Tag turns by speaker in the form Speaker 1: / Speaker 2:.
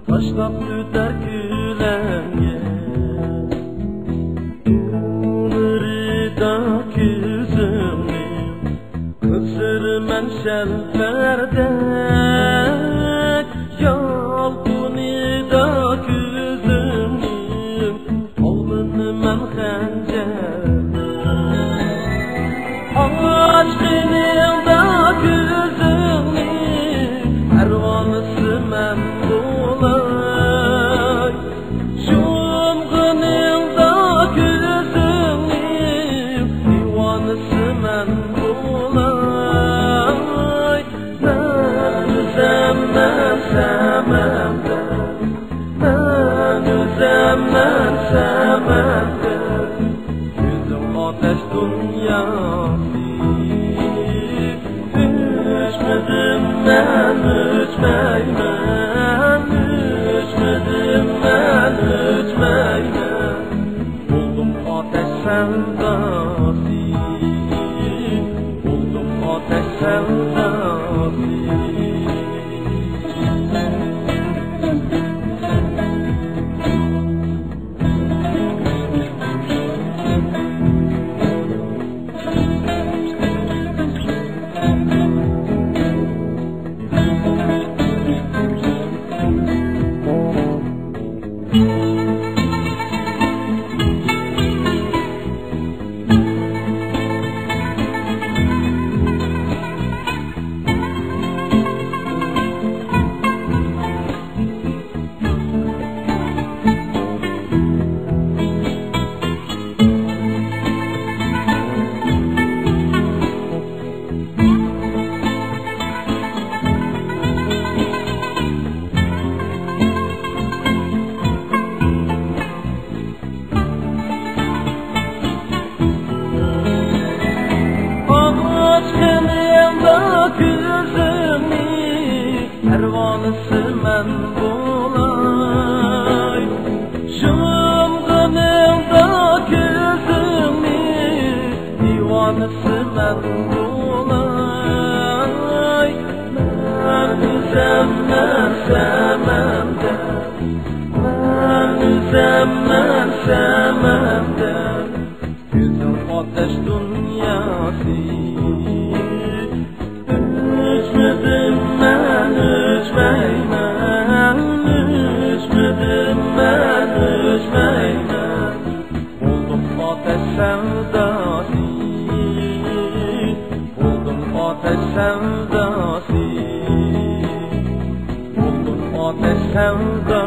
Speaker 1: Taşlap tüter külenge Umrida küzümni Kısırmen şelperdek Yalpunida küzümni Oğlunu men xencerdik Aşkınında küzümni Ervanısı men bulay Şumğınında küzümni Divanısı men bulay Ben üzem men sememde Ben üzem men sememde Yüzüm ateş dünyası Üçmedim ben üçmeymen Üçmedim ben üçmeymen Buldum ateş sevdası Buldum ateş sevdası Ervanısı men bulay Şumğınında küzümni Divanısı men bulay Ben üzem men sememde Ben üzem men sememde Yüzüm ateş dünyası Üçmedim ben üçmeymen Üçmedim ben üçmeymen Buldum ateş sevdası Buldum ateş sevdası Buldum ateş sevdası